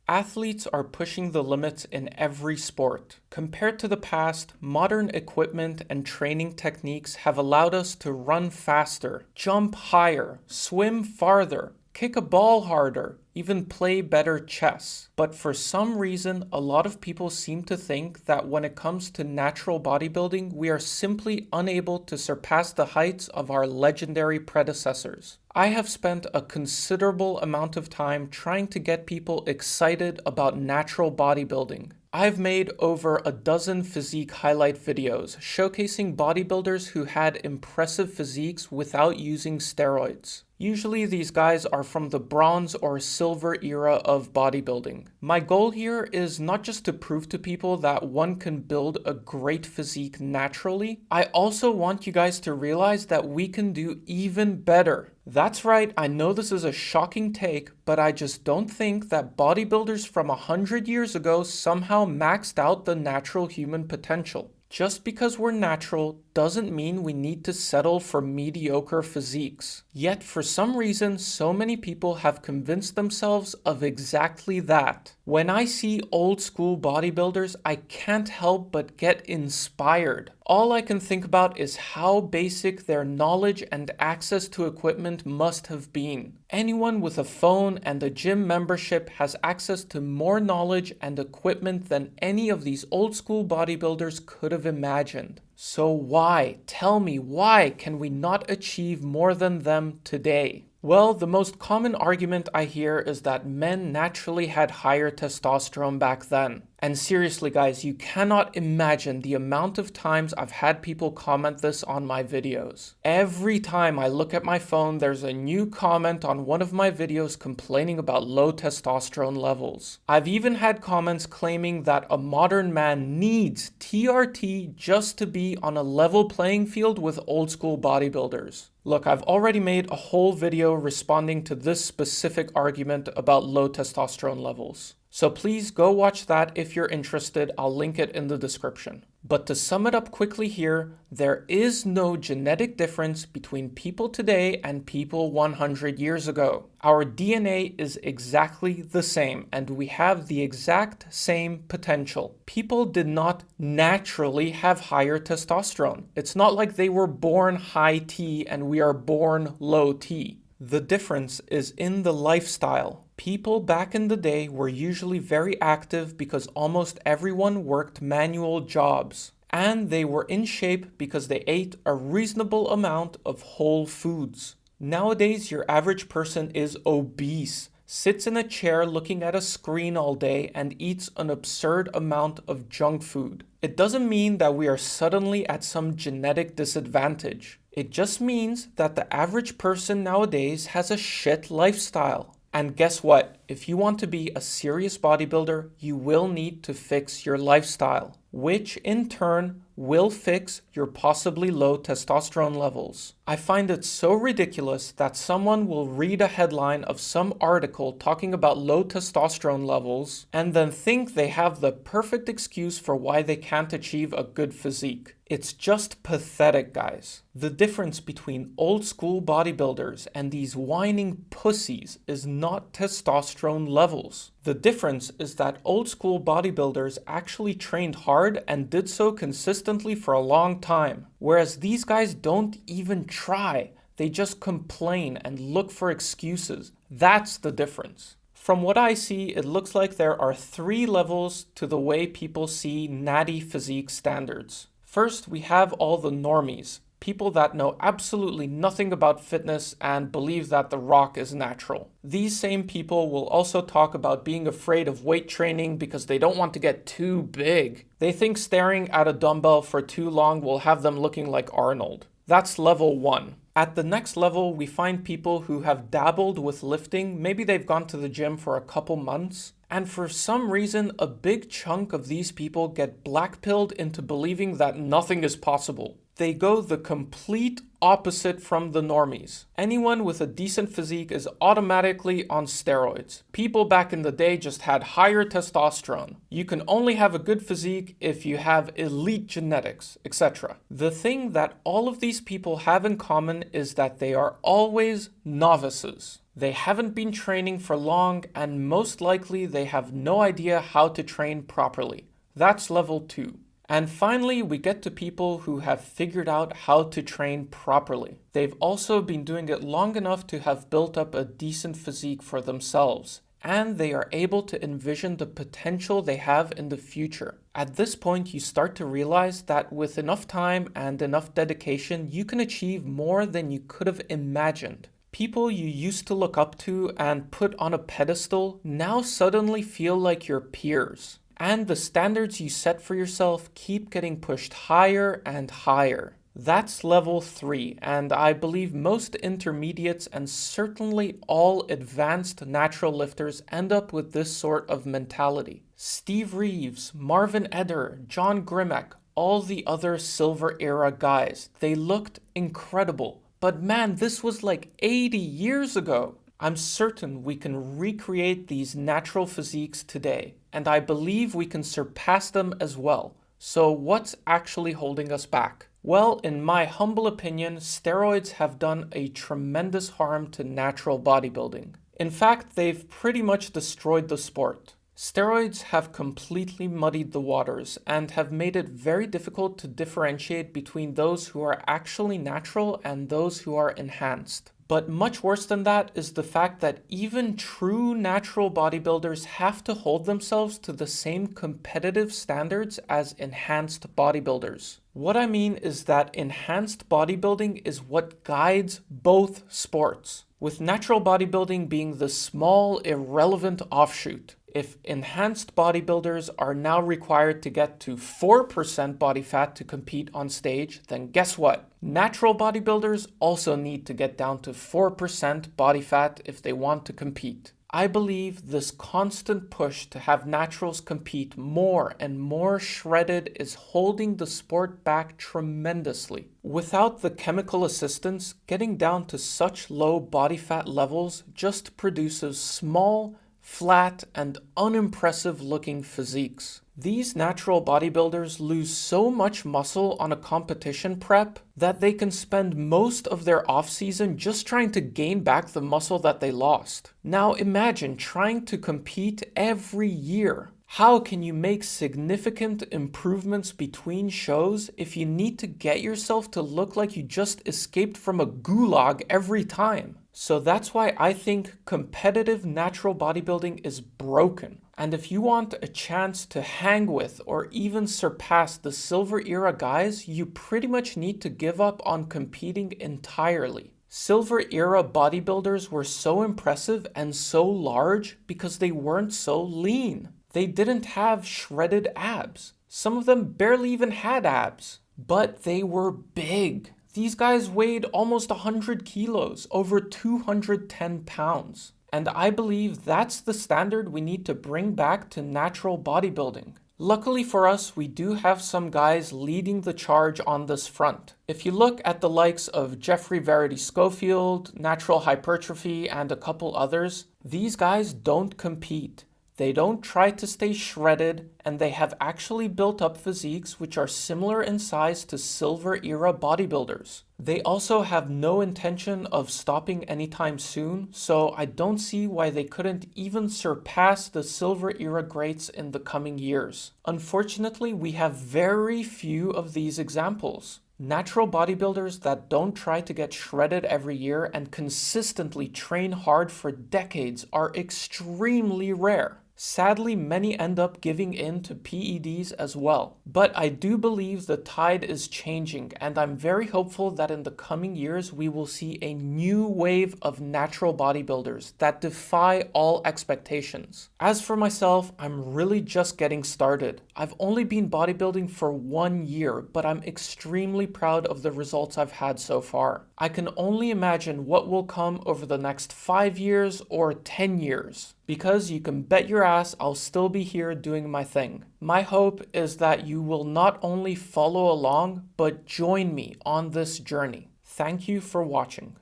Athletes are pushing the limits in every sport. Compared to the past, modern equipment and training techniques have allowed us to run faster, jump higher, swim farther, kick a ball harder, even play better chess. But for some reason, a lot of people seem to think that when it comes to natural bodybuilding, we are simply unable to surpass the heights of our legendary predecessors. I have spent a considerable amount of time trying to get people excited about natural bodybuilding. I've made over a dozen physique highlight videos showcasing bodybuilders who had impressive physiques without using steroids. Usually these guys are from the bronze or silver era of bodybuilding. My goal here is not just to prove to people that one can build a great physique naturally. I also want you guys to realize that we can do even better. That's right, I know this is a shocking take, but I just don't think that bodybuilders from 100 years ago somehow maxed out the natural human potential. Just because we're natural doesn't mean we need to settle for mediocre physiques. Yet for some reason, so many people have convinced themselves of exactly that. When I see old school bodybuilders, I can't help but get inspired. All I can think about is how basic their knowledge and access to equipment must have been. Anyone with a phone and a gym membership has access to more knowledge and equipment than any of these old school bodybuilders could have imagined. So why, tell me, why can we not achieve more than them today? Well, the most common argument I hear is that men naturally had higher testosterone back then. And seriously guys, you cannot imagine the amount of times I've had people comment this on my videos. Every time I look at my phone, there's a new comment on one of my videos complaining about low testosterone levels. I've even had comments claiming that a modern man needs TRT just to be on a level playing field with old school bodybuilders. Look, I've already made a whole video responding to this specific argument about low testosterone levels. So please go watch that if you're interested. I'll link it in the description. But to sum it up quickly here, there is no genetic difference between people today and people 100 years ago. Our DNA is exactly the same and we have the exact same potential. People did not naturally have higher testosterone. It's not like they were born high T and we are born low T. The difference is in the lifestyle. People back in the day were usually very active because almost everyone worked manual jobs. And they were in shape because they ate a reasonable amount of whole foods. Nowadays, your average person is obese, sits in a chair looking at a screen all day, and eats an absurd amount of junk food. It doesn't mean that we are suddenly at some genetic disadvantage. It just means that the average person nowadays has a shit lifestyle. And guess what? If you want to be a serious bodybuilder, you will need to fix your lifestyle, which in turn will fix your possibly low testosterone levels. I find it so ridiculous that someone will read a headline of some article talking about low testosterone levels and then think they have the perfect excuse for why they can't achieve a good physique. It's just pathetic, guys. The difference between old school bodybuilders and these whining pussies is not testosterone levels. The difference is that old school bodybuilders actually trained hard and did so consistently for a long time, whereas these guys don't even try. They just complain and look for excuses. That's the difference. From what I see, it looks like there are 3 levels to the way people see natty physique standards. First, we have all the normies, people that know absolutely nothing about fitness and believe that The Rock is natural. These same people will also talk about being afraid of weight training because they don't want to get too big. They think staring at a dumbbell for too long will have them looking like Arnold. That's level 1. At the next level, we find people who have dabbled with lifting. Maybe they've gone to the gym for a couple months. And for some reason, a big chunk of these people get blackpilled into believing that nothing is possible. They go the complete opposite from the normies. Anyone with a decent physique is automatically on steroids. People back in the day just had higher testosterone. You can only have a good physique if you have elite genetics, etc. The thing that all of these people have in common is that they are always novices. They haven't been training for long, and most likely they have no idea how to train properly. That's level 2. And finally, we get to people who have figured out how to train properly. They've also been doing it long enough to have built up a decent physique for themselves, and they are able to envision the potential they have in the future. At this point, you start to realize that with enough time and enough dedication, you can achieve more than you could have imagined. People you used to look up to and put on a pedestal now suddenly feel like your peers. And the standards you set for yourself keep getting pushed higher and higher. That's level 3, and I believe most intermediates and certainly all advanced natural lifters end up with this sort of mentality. Steve Reeves, Marvin Eder, John Grimek, all the other silver era guys, they looked incredible. But man, this was like 80 years ago. I'm certain we can recreate these natural physiques today, and I believe we can surpass them as well. So what's actually holding us back? Well, in my humble opinion, steroids have done a tremendous harm to natural bodybuilding. In fact, they've pretty much destroyed the sport. Steroids have completely muddied the waters and have made it very difficult to differentiate between those who are actually natural and those who are enhanced. But much worse than that is the fact that even true natural bodybuilders have to hold themselves to the same competitive standards as enhanced bodybuilders. What I mean is that enhanced bodybuilding is what guides both sports, with natural bodybuilding being the small, irrelevant offshoot. If enhanced bodybuilders are now required to get to 4% body fat to compete on stage, then guess what? Natural bodybuilders also need to get down to 4% body fat if they want to compete. I believe this constant push to have naturals compete more and more shredded is holding the sport back tremendously. Without the chemical assistance, getting down to such low body fat levels just produces small, flat, and unimpressive looking physiques. These natural bodybuilders lose so much muscle on a competition prep that they can spend most of their off-season just trying to gain back the muscle that they lost. Now imagine trying to compete every year. How can you make significant improvements between shows if you need to get yourself to look like you just escaped from a gulag every time? So that's why I think competitive natural bodybuilding is broken. And if you want a chance to hang with or even surpass the silver era guys, you pretty much need to give up on competing entirely. Silver era bodybuilders were so impressive and so large because they weren't so lean. They didn't have shredded abs. Some of them barely even had abs, but they were big. These guys weighed almost 100 kilos, over 210 pounds. And I believe that's the standard we need to bring back to natural bodybuilding. Luckily for us, we do have some guys leading the charge on this front. If you look at the likes of Jeffrey Verity Schofield, Natural Hypertrophy, and a couple others, these guys don't compete. They don't try to stay shredded, and they have actually built up physiques which are similar in size to silver era bodybuilders. They also have no intention of stopping anytime soon, so I don't see why they couldn't even surpass the silver era greats in the coming years. Unfortunately, we have very few of these examples. Natural bodybuilders that don't try to get shredded every year and consistently train hard for decades are extremely rare. Sadly, many end up giving in to PEDs as well. But I do believe the tide is changing, and I'm very hopeful that in the coming years we will see a new wave of natural bodybuilders that defy all expectations. As for myself, I'm really just getting started. I've only been bodybuilding for 1 year, but I'm extremely proud of the results I've had so far. I can only imagine what will come over the next 5 years or 10 years. Because you can bet your ass I'll still be here doing my thing. My hope is that you will not only follow along, but join me on this journey. Thank you for watching.